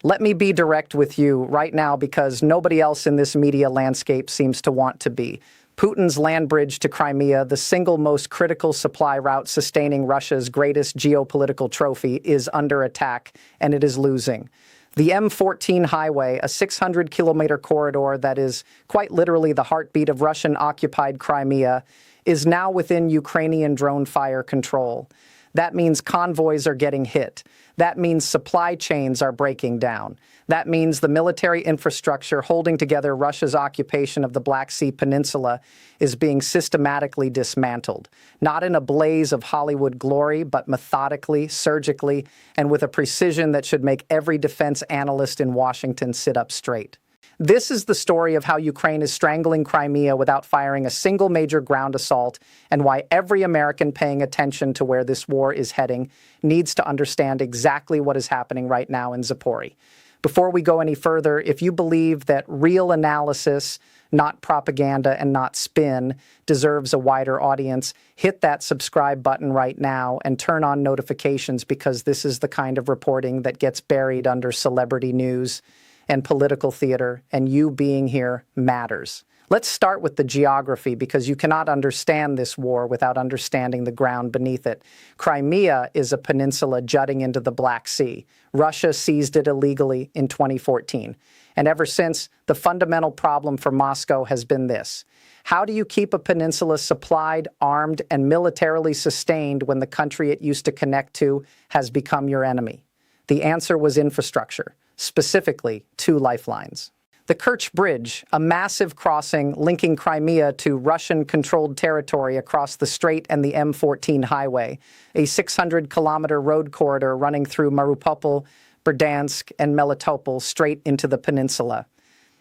Let me be direct with you right now because nobody else in this media landscape seems to want to be. Putin's land bridge to Crimea, the single most critical supply route sustaining Russia's greatest geopolitical trophy, is under attack, and it is losing. The M14 highway, a 600-kilometer corridor that is quite literally the heartbeat of Russian-occupied Crimea, is now within Ukrainian drone fire control. That means convoys are getting hit. That means supply chains are breaking down. That means the military infrastructure holding together Russia's occupation of the Black Sea Peninsula is being systematically dismantled, not in a blaze of Hollywood glory, but methodically, surgically, and with a precision that should make every defense analyst in Washington sit up straight. This is the story of how Ukraine is strangling Crimea without firing a single major ground assault, and why every American paying attention to where this war is heading needs to understand exactly what is happening right now in Zaporizhzhia. Before we go any further, if you believe that real analysis, not propaganda and not spin, deserves a wider audience, hit that subscribe button right now and turn on notifications, because this is the kind of reporting that gets buried under celebrity news and political theater, and you being here matters. Let's start with the geography, because you cannot understand this war without understanding the ground beneath it. Crimea is a peninsula jutting into the Black Sea. Russia seized it illegally in 2014. And ever since, the fundamental problem for Moscow has been this: how do you keep a peninsula supplied, armed, and militarily sustained when the country it used to connect to has become your enemy? The answer was infrastructure, specifically 2 lifelines. The Kerch Bridge, a massive crossing linking Crimea to Russian-controlled territory across the Strait and the M14 highway, a 600-kilometer road corridor running through Mariupol, Berdansk, and Melitopol straight into the peninsula.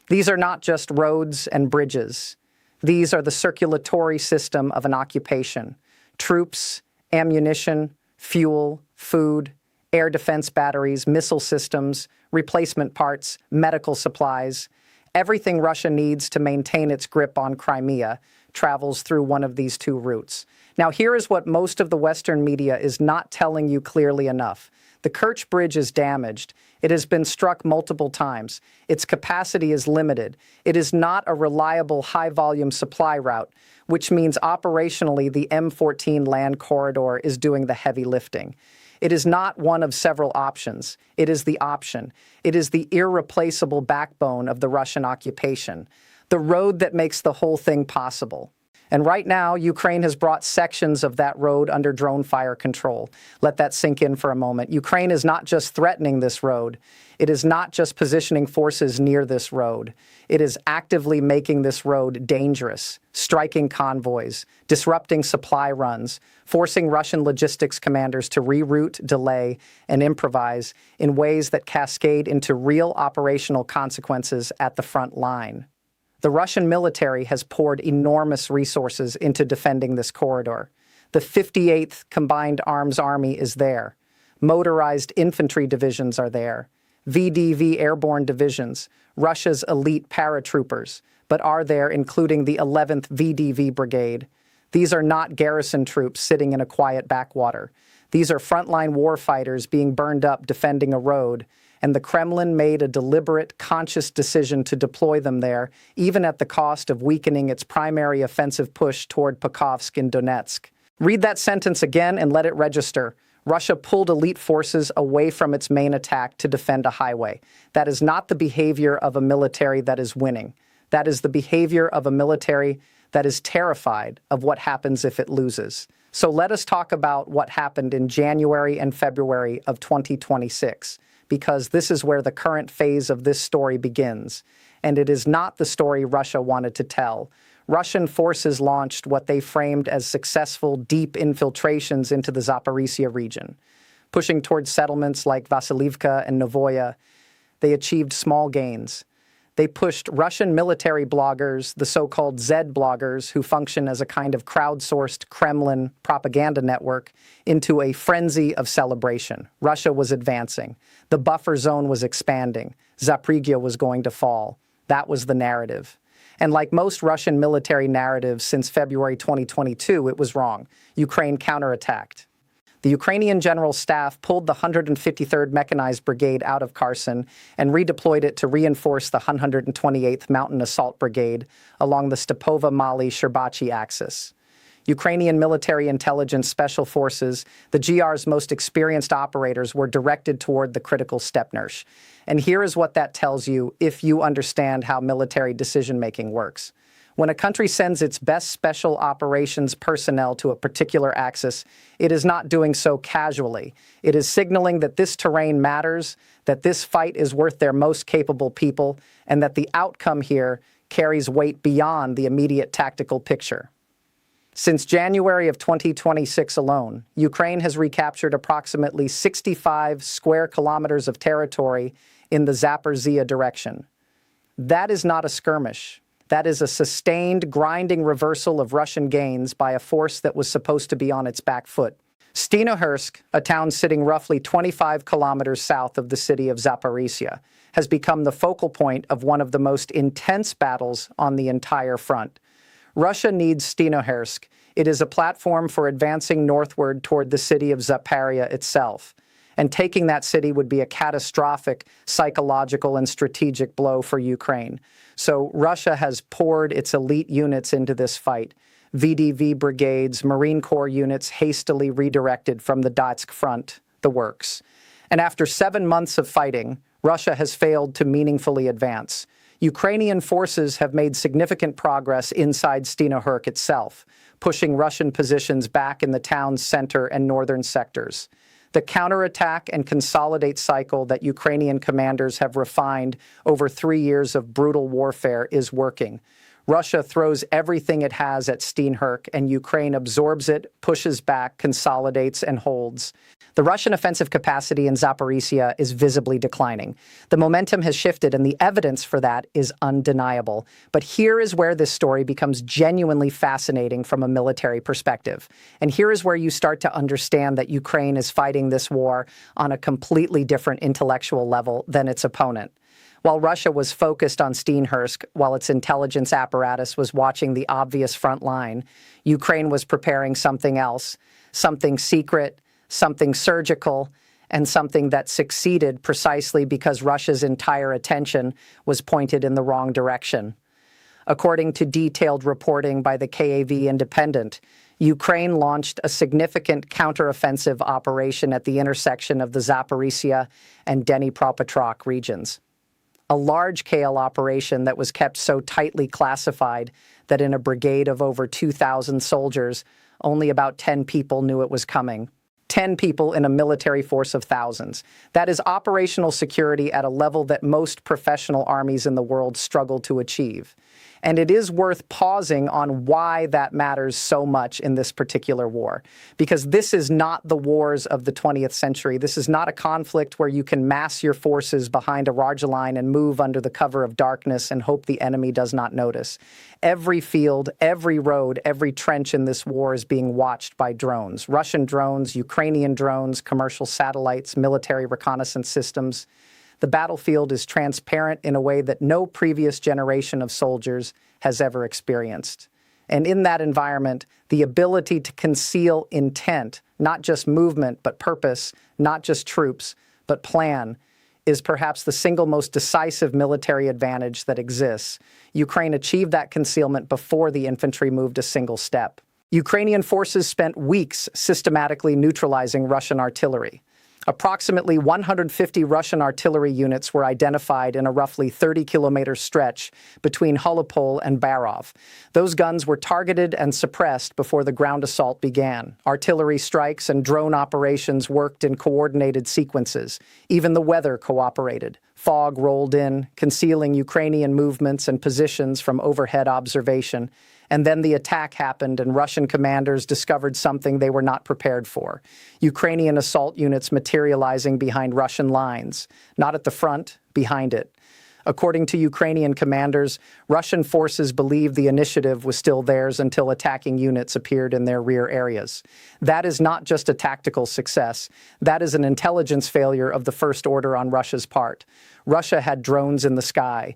These are not just roads and bridges. These are the circulatory system of an occupation. Troops, ammunition, fuel, food, air defense batteries, missile systems, replacement parts, medical supplies. Everything Russia needs to maintain its grip on Crimea travels through one of these 2 routes. Now, here is what most of the Western media is not telling you clearly enough. The Kerch Bridge is damaged. It has been struck multiple times. Its capacity is limited. It is not a reliable high-volume supply route, which means operationally the M14 land corridor is doing the heavy lifting. It is not one of several options. It is the option. It is the irreplaceable backbone of the Russian occupation, the road that makes the whole thing possible. And right now, Ukraine has brought sections of that road under drone fire control. Let that sink in for a moment. Ukraine is not just threatening this road. It is not just positioning forces near this road. It is actively making this road dangerous, striking convoys, disrupting supply runs, forcing Russian logistics commanders to reroute, delay, and improvise in ways that cascade into real operational consequences at the front line. The Russian military has poured enormous resources into defending this corridor. The 58th Combined Arms Army is there. Motorized infantry divisions are there. VDV airborne divisions, Russia's elite paratroopers, but are there, including the 11th VDV Brigade. These are not garrison troops sitting in a quiet backwater. These are frontline warfighters being burned up defending a road, and the Kremlin made a deliberate, conscious decision to deploy them there, even at the cost of weakening its primary offensive push toward Pokrovsk in Donetsk. Read that sentence again and let it register. Russia pulled elite forces away from its main attack to defend a highway. That is not the behavior of a military that is winning. That is the behavior of a military that is terrified of what happens if it loses. So let us talk about what happened in January and February of 2026. Because this is where the current phase of this story begins. And it is not the story Russia wanted to tell. Russian forces launched what they framed as successful deep infiltrations into the Zaporizhzhia region. Pushing towards settlements like Vasilivka and Novoya, they achieved small gains. They pushed Russian military bloggers, the so-called Z bloggers, who function as a kind of crowdsourced Kremlin propaganda network, into a frenzy of celebration. Russia was advancing. The buffer zone was expanding. Zaporizhzhia was going to fall. That was the narrative. And like most Russian military narratives since February 2022, it was wrong. Ukraine counterattacked. The Ukrainian General Staff pulled the 153rd Mechanized Brigade out of Kherson and redeployed it to reinforce the 128th Mountain Assault Brigade along the Stepova-Mali-Sherbachy axis. Ukrainian military intelligence special forces, the GR's most experienced operators, were directed toward the critical Stepnersh. And here is what that tells you if you understand how military decision-making works. When a country sends its best special operations personnel to a particular axis, it is not doing so casually. It is signaling that this terrain matters, that this fight is worth their most capable people, and that the outcome here carries weight beyond the immediate tactical picture. Since January of 2026 alone, Ukraine has recaptured approximately 65 square kilometers of territory in the Zaporizhzhia direction. That is not a skirmish. That is a sustained, grinding reversal of Russian gains by a force that was supposed to be on its back foot. Stinohersk, a town sitting roughly 25 kilometers south of the city of Zaporizhzhia, has become the focal point of one of the most intense battles on the entire front. Russia needs Stinohersk. It is a platform for advancing northward toward the city of Zaporizhzhia itself. And taking that city would be a catastrophic psychological and strategic blow for Ukraine. So Russia has poured its elite units into this fight. VDV brigades, Marine Corps units hastily redirected from the Donetsk front, the works. And after 7 months of fighting, Russia has failed to meaningfully advance. Ukrainian forces have made significant progress inside Stinohersk itself, pushing Russian positions back in the town's center and northern sectors. The counterattack and consolidate cycle that Ukrainian commanders have refined over 3 years of brutal warfare is working. Russia throws everything it has at Stinohersk, and Ukraine absorbs it, pushes back, consolidates, and holds. The Russian offensive capacity in Zaporizhzhia is visibly declining. The momentum has shifted, and the evidence for that is undeniable. But here is where this story becomes genuinely fascinating from a military perspective. And here is where you start to understand that Ukraine is fighting this war on a completely different intellectual level than its opponent. While Russia was focused on Stinohersk, while its intelligence apparatus was watching the obvious front line, Ukraine was preparing something else, something secret, something surgical, and something that succeeded precisely because Russia's entire attention was pointed in the wrong direction. According to detailed reporting by the KAV Independent, Ukraine launched a significant counteroffensive operation at the intersection of the Zaporizhzhia and Dnipropetrovsk regions. A large-scale operation that was kept so tightly classified that in a brigade of over 2,000 soldiers, only about 10 people knew it was coming. 10 people in a military force of thousands. That is operational security at a level that most professional armies in the world struggle to achieve. And it is worth pausing on why that matters so much in this particular war. Because this is not the wars of the 20th century. This is not a conflict where you can mass your forces behind a large line and move under the cover of darkness and hope the enemy does not notice. Every field, every road, every trench in this war is being watched by drones. Russian drones, Ukrainian drones, commercial satellites, military reconnaissance systems. The battlefield is transparent in a way that no previous generation of soldiers has ever experienced. And in that environment, the ability to conceal intent, not just movement, but purpose, not just troops, but plan, is perhaps the single most decisive military advantage that exists. Ukraine achieved that concealment before the infantry moved a single step. Ukrainian forces spent weeks systematically neutralizing Russian artillery. Approximately 150 Russian artillery units were identified in a roughly 30-kilometer stretch between Hulipol and Barov. Those guns were targeted and suppressed before the ground assault began. Artillery strikes and drone operations worked in coordinated sequences. Even the weather cooperated. Fog rolled in, concealing Ukrainian movements and positions from overhead observation. And then the attack happened, and Russian commanders discovered something they were not prepared for. Ukrainian assault units materializing behind Russian lines, not at the front, behind it. According to Ukrainian commanders, Russian forces believed the initiative was still theirs until attacking units appeared in their rear areas. That is not just a tactical success. That is an intelligence failure of the first order on Russia's part. Russia had drones in the sky.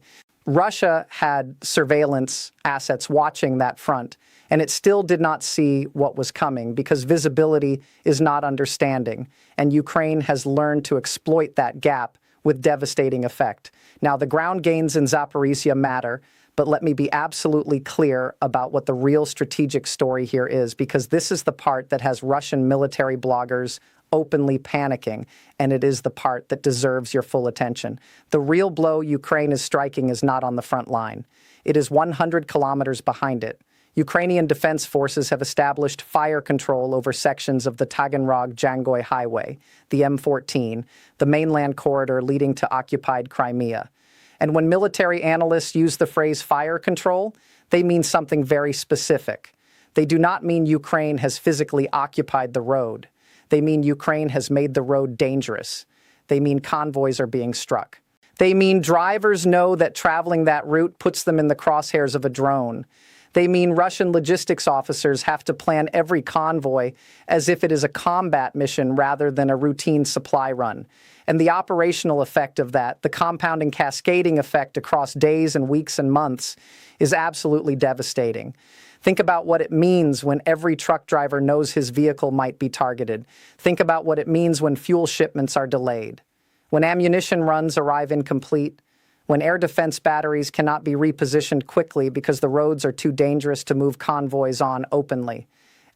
Russia had surveillance assets watching that front, And it still did not see what was coming because visibility is not understanding, and Ukraine has learned to exploit that gap with devastating effect. Now, the ground gains in Zaporizhzhia matter, but let me be absolutely clear about what the real strategic story here is, because this is the part that has Russian military bloggers openly panicking, and it is the part that deserves your full attention. The real blow Ukraine is striking is not on the front line. It is 100 kilometers behind it. Ukrainian defense forces have established fire control over sections of the Taganrog-Jankoi highway, the M14, the mainland corridor leading to occupied Crimea. And when military analysts use the phrase fire control, they mean something very specific. They do not mean Ukraine has physically occupied the road. They mean Ukraine has made the road dangerous. They mean convoys are being struck. They mean drivers know that traveling that route puts them in the crosshairs of a drone. They mean Russian logistics officers have to plan every convoy as if it is a combat mission rather than a routine supply run. And the operational effect of that, the compounding cascading effect across days and weeks and months, is absolutely devastating. Think about what it means when every truck driver knows his vehicle might be targeted. Think about what it means when fuel shipments are delayed, when ammunition runs arrive incomplete, when air defense batteries cannot be repositioned quickly because the roads are too dangerous to move convoys on openly.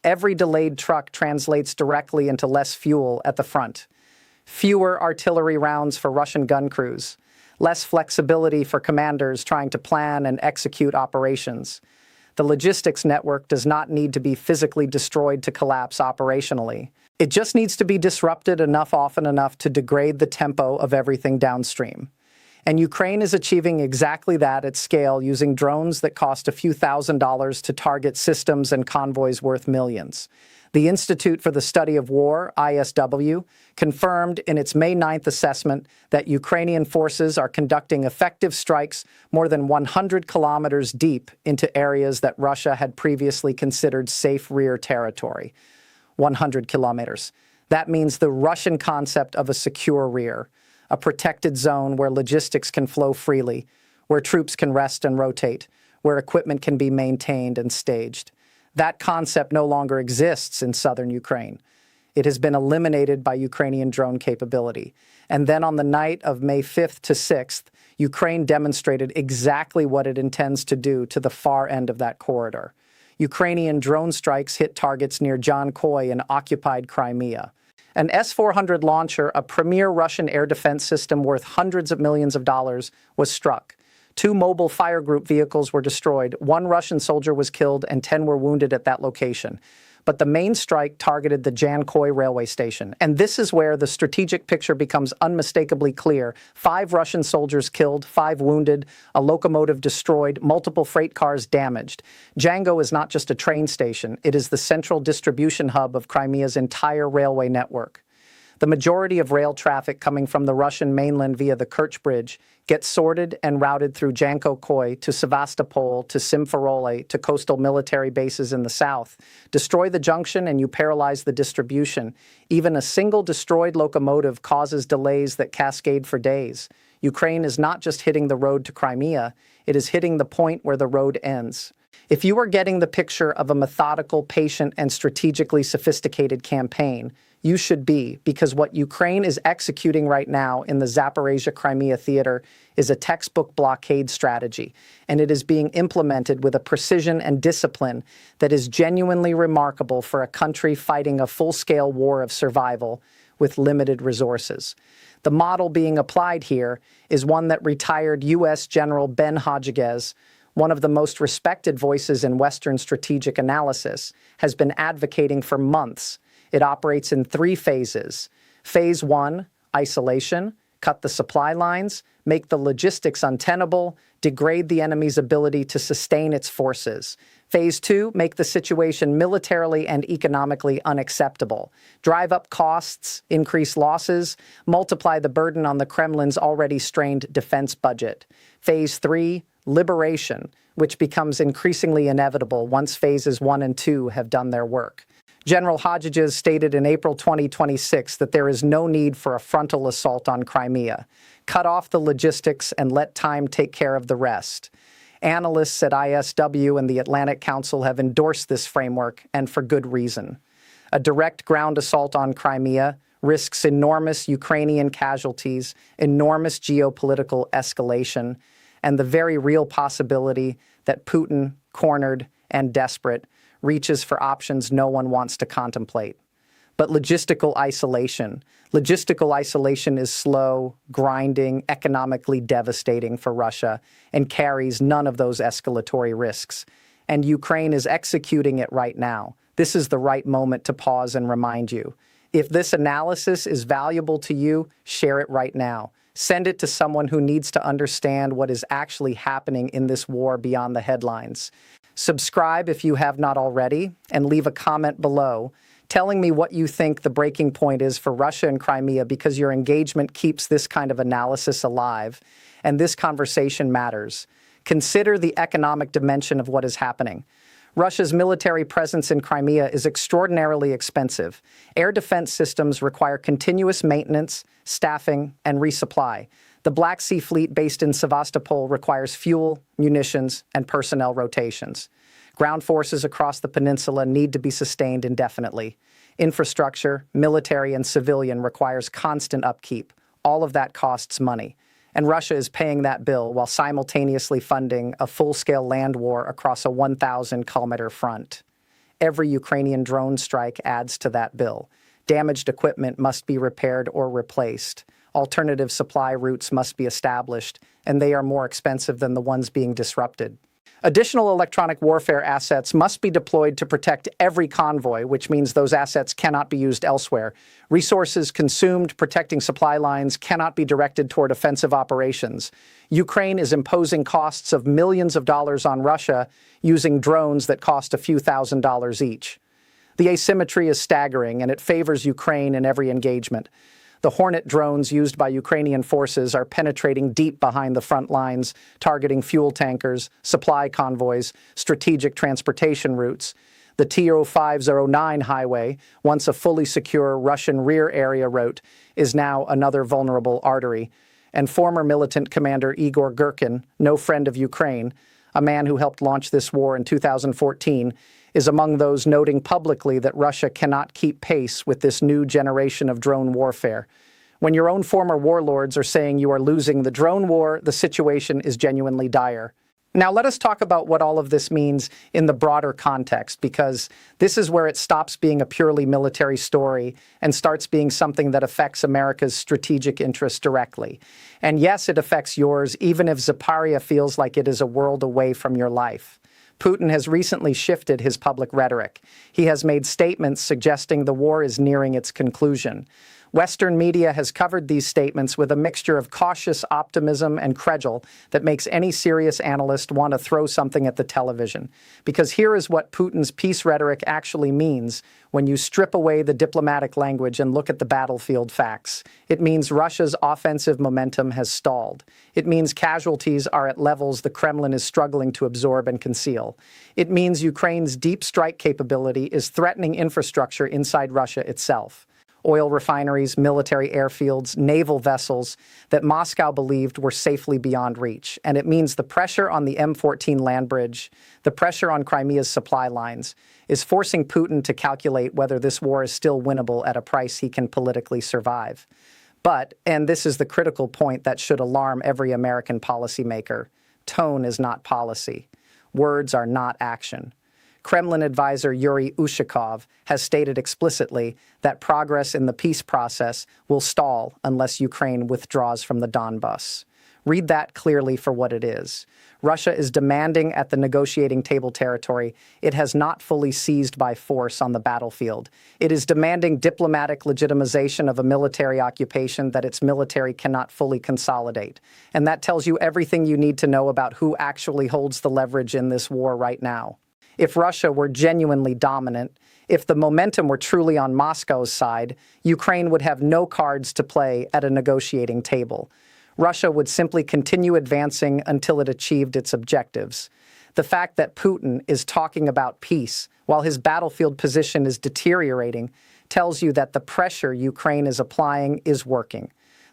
Every delayed truck translates directly into less fuel at the front, fewer artillery rounds for Russian gun crews, less flexibility for commanders trying to plan and execute operations. The logistics network does not need to be physically destroyed to collapse operationally. It just needs to be disrupted enough often enough to degrade the tempo of everything downstream. And Ukraine is achieving exactly that at scale using drones that cost a few $1,000s to target systems and convoys worth millions. The Institute for the Study of War, ISW, confirmed in its May 9th assessment that Ukrainian forces are conducting effective strikes more than 100 kilometers deep into areas that Russia had previously considered safe rear territory. 100 kilometers. That means the Russian concept of a secure rear, a protected zone where logistics can flow freely, where troops can rest and rotate, where equipment can be maintained and staged. That concept no longer exists in southern Ukraine. It has been eliminated by Ukrainian drone capability. And then on the night of May 5th to 6th, Ukraine demonstrated exactly what it intends to do to the far end of that corridor. Ukrainian drone strikes hit targets near Jankoi in occupied Crimea. An S-400 launcher, a premier Russian air defense system worth hundreds of millions of dollars, was struck. 2 mobile fire group vehicles were destroyed, 1 Russian soldier was killed, and 10 were wounded at that location. But the main strike targeted the Jankoi railway station. And this is where the strategic picture becomes unmistakably clear. 5 Russian soldiers killed, 5 wounded, a locomotive destroyed, multiple freight cars damaged. Jango is not just a train station. It is the central distribution hub of Crimea's entire railway network. The majority of rail traffic coming from the Russian mainland via the Kerch Bridge gets sorted and routed through Jankoi to Sevastopol to Simferopol to coastal military bases in the south. Destroy the junction and you paralyze the distribution. Even a single destroyed locomotive causes delays that cascade for days. Ukraine is not just hitting the road to Crimea, it is hitting the point where the road ends. If you are getting the picture of a methodical, patient, and strategically sophisticated campaign, you should be, because what Ukraine is executing right now in the Zaporizhzhia Crimea theater is a textbook blockade strategy, and it is being implemented with a precision and discipline that is genuinely remarkable for a country fighting a full-scale war of survival with limited resources. The model being applied here is one that retired U.S. General Ben Hodges, one of the most respected voices in Western strategic analysis, has been advocating for months. It operates in 3 phases. Phase 1, isolation, cut the supply lines, make the logistics untenable, degrade the enemy's ability to sustain its forces. Phase 2, make the situation militarily and economically unacceptable. Drive up costs, increase losses, multiply the burden on the Kremlin's already strained defense budget. Phase 3, liberation, which becomes increasingly inevitable once phases 1 and 2 have done their work. General Hodges stated in April 2026 that there is no need for a frontal assault on Crimea. Cut off the logistics and let time take care of the rest. Analysts at ISW and the Atlantic Council have endorsed this framework, and for good reason. A direct ground assault on Crimea risks enormous Ukrainian casualties, enormous geopolitical escalation, and the very real possibility that Putin, cornered and desperate, reaches for options no one wants to contemplate. But logistical isolation is slow, grinding, economically devastating for Russia and carries none of those escalatory risks. And Ukraine is executing it right now. This is the right moment to pause and remind you. If this analysis is valuable to you, share it right now. Send it to someone who needs to understand what is actually happening in this war beyond the headlines. Subscribe if you have not already, and leave a comment below telling me what you think the breaking point is for Russia and Crimea, because your engagement keeps this kind of analysis alive, and this conversation matters. Consider the economic dimension of what is happening. Russia's military presence in Crimea is extraordinarily expensive. Air defense systems require continuous maintenance, staffing, and resupply. The Black Sea Fleet based in Sevastopol requires fuel, munitions, and personnel rotations. Ground forces across the peninsula need to be sustained indefinitely. Infrastructure, military and civilian, requires constant upkeep. All of that costs money. And Russia is paying that bill while simultaneously funding a full-scale land war across a 1,000-kilometer front. Every Ukrainian drone strike adds to that bill. Damaged equipment must be repaired or replaced. Alternative supply routes must be established, and they are more expensive than the ones being disrupted. Additional electronic warfare assets must be deployed to protect every convoy, which means those assets cannot be used elsewhere. Resources consumed protecting supply lines cannot be directed toward offensive operations. Ukraine is imposing costs of millions of dollars on Russia using drones that cost a few $1,000s each. The asymmetry is staggering, and it favors Ukraine in every engagement. The Hornet drones used by Ukrainian forces are penetrating deep behind the front lines, targeting fuel tankers, supply convoys, strategic transportation routes. The T-0509 highway, once a fully secure Russian rear area route, is now another vulnerable artery. And former militant commander Igor Girkin, no friend of Ukraine, a man who helped launch this war in 2014, is among those noting publicly that Russia cannot keep pace with this new generation of drone warfare. When your own former warlords are saying you are losing the drone war, the situation is genuinely dire. Now let us talk about what all of this means in the broader context, because this is where it stops being a purely military story and starts being something that affects America's strategic interests directly. And yes, it affects yours, even if Zaporizhzhia feels like it is a world away from your life. Putin has recently shifted his public rhetoric. He has made statements suggesting the war is nearing its conclusion. Western media has covered these statements with a mixture of cautious optimism and credulity that makes any serious analyst want to throw something at the television. Because here is what Putin's peace rhetoric actually means when you strip away the diplomatic language and look at the battlefield facts. It means Russia's offensive momentum has stalled. It means casualties are at levels the Kremlin is struggling to absorb and conceal. It means Ukraine's deep strike capability is threatening infrastructure inside Russia itself. Oil refineries, military airfields, naval vessels that Moscow believed were safely beyond reach. And it means the pressure on the M14 land bridge, the pressure on Crimea's supply lines, is forcing Putin to calculate whether this war is still winnable at a price he can politically survive. But, and this is the critical point that should alarm every American policymaker, tone is not policy. Words are not action. Kremlin advisor Yuri Ushakov has stated explicitly that progress in the peace process will stall unless Ukraine withdraws from the Donbas. Read that clearly for what it is. Russia is demanding at the negotiating table territory it has not fully seized by force on the battlefield. It is demanding diplomatic legitimization of a military occupation that its military cannot fully consolidate. And that tells you everything you need to know about who actually holds the leverage in this war right now. If Russia were genuinely dominant, if the momentum were truly on Moscow's side, Ukraine would have no cards to play at a negotiating table. Russia would simply continue advancing until it achieved its objectives. The fact that Putin is talking about peace while his battlefield position is deteriorating tells you that the pressure Ukraine is applying is working.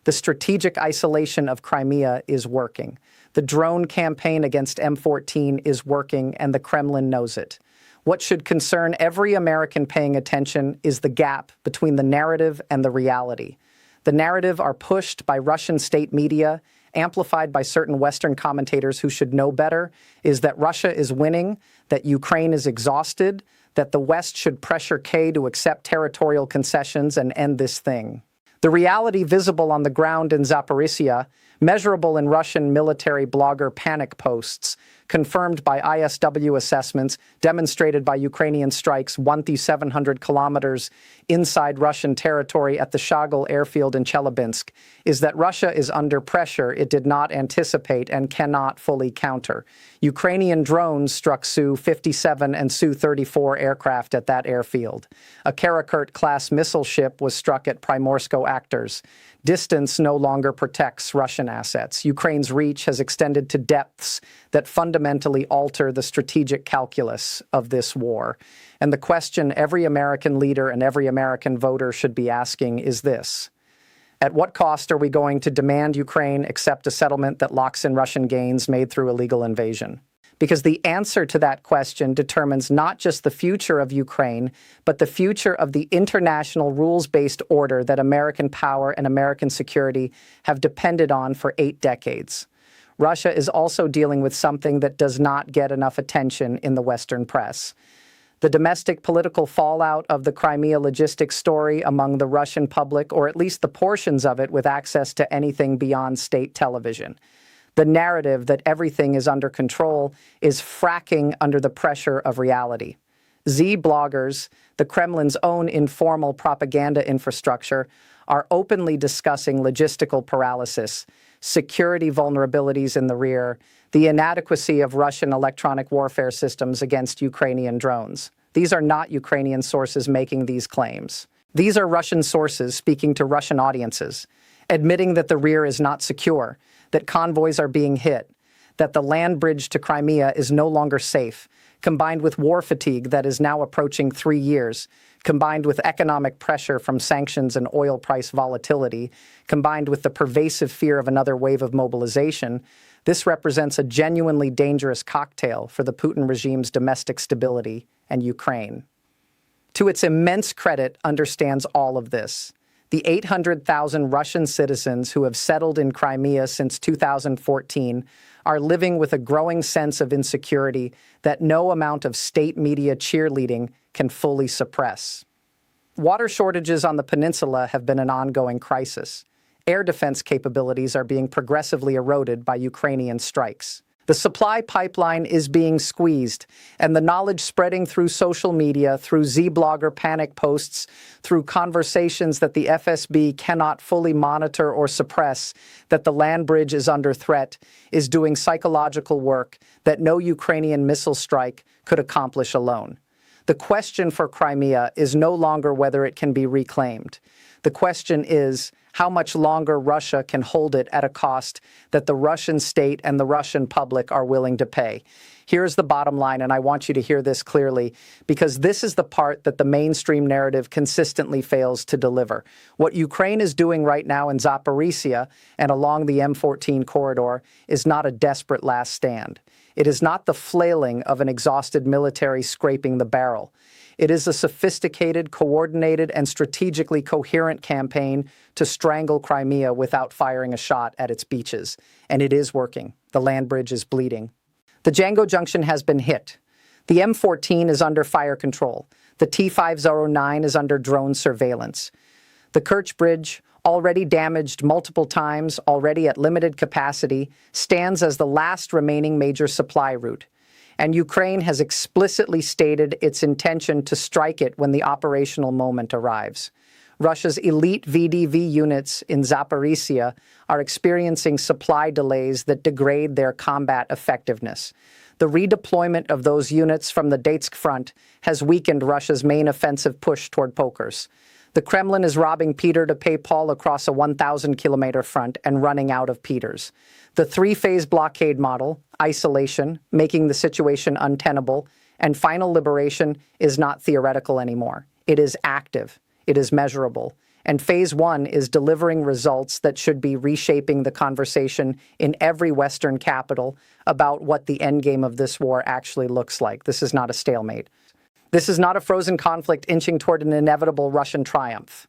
The strategic isolation of Crimea is working. The drone campaign against M14 is working, and the Kremlin knows it. What should concern every American paying attention is the gap between the narrative and the reality. The narrative are pushed by Russian state media, amplified by certain Western commentators who should know better, is that Russia is winning, that Ukraine is exhausted, that the West should pressure Kyiv to accept territorial concessions and end this thing. The reality visible on the ground in Zaporizhzhia, measurable in Russian military blogger panic posts, confirmed by ISW assessments, demonstrated by Ukrainian strikes 1,700 kilometers inside Russian territory at the Shagul airfield in Chelyabinsk, is that Russia is under pressure it did not anticipate and cannot fully counter. Ukrainian drones struck Su-57 and Su-34 aircraft at that airfield. A Karakurt-class missile ship was struck at Primorsko actors. Distance no longer protects Russian assets. Ukraine's reach has extended to depths that fundamentally alter the strategic calculus of this war. And the question every American leader and every American voter should be asking is this: at what cost are we going to demand Ukraine accept a settlement that locks in Russian gains made through illegal invasion? Because the answer to that question determines not just the future of Ukraine, but the future of the international rules-based order that American power and American security have depended on for 8 decades. Russia is also dealing with something that does not get enough attention in the Western press. The domestic political fallout of the Crimea logistics story among the Russian public, or at least the portions of it with access to anything beyond state television. The narrative that everything is under control is fracking under the pressure of reality. Z bloggers, the Kremlin's own informal propaganda infrastructure, are openly discussing logistical paralysis, security vulnerabilities in the rear, the inadequacy of Russian electronic warfare systems against Ukrainian drones. These are not Ukrainian sources making these claims. These are Russian sources speaking to Russian audiences, admitting that the rear is not secure, that convoys are being hit, that the land bridge to Crimea is no longer safe, combined with war fatigue that is now approaching 3 years, combined with economic pressure from sanctions and oil price volatility, combined with the pervasive fear of another wave of mobilization. This represents a genuinely dangerous cocktail for the Putin regime's domestic stability and Ukraine. To its immense credit, understands all of this. The 800,000 Russian citizens who have settled in Crimea since 2014 are living with a growing sense of insecurity that no amount of state media cheerleading can fully suppress. Water shortages on the peninsula have been an ongoing crisis. Air defense capabilities are being progressively eroded by Ukrainian strikes. The supply pipeline is being squeezed, and the knowledge spreading through social media, through Z-blogger panic posts, through conversations that the FSB cannot fully monitor or suppress, that the land bridge is under threat, is doing psychological work that no Ukrainian missile strike could accomplish alone. The question for Crimea is no longer whether it can be reclaimed. The question is how much longer Russia can hold it at a cost that the Russian state and the Russian public are willing to pay. Here's the bottom line, and I want you to hear this clearly, because this is the part that the mainstream narrative consistently fails to deliver. What Ukraine is doing right now in Zaporizhzhia and along the M14 corridor is not a desperate last stand. It is not the flailing of an exhausted military scraping the barrel. It is a sophisticated, coordinated, and strategically coherent campaign to strangle Crimea without firing a shot at its beaches. And it is working. The land bridge is bleeding. The Jankoi junction has been hit. The M14 is under fire control. The T-509 is under drone surveillance. The Kerch Bridge, already damaged multiple times, already at limited capacity, stands as the last remaining major supply route. And Ukraine has explicitly stated its intention to strike it when the operational moment arrives. Russia's elite VDV units in Zaporizhzhia are experiencing supply delays that degrade their combat effectiveness. The redeployment of those units from the Donetsk front has weakened Russia's main offensive push toward Pokers. The Kremlin is robbing Peter to pay Paul across a 1,000-kilometer front and running out of Peters. The three-phase blockade model, isolation, making the situation untenable, and final liberation is not theoretical anymore. It is active. It is measurable. And phase one is delivering results that should be reshaping the conversation in every Western capital about what the endgame of this war actually looks like. This is not a stalemate. This is not a frozen conflict inching toward an inevitable Russian triumph.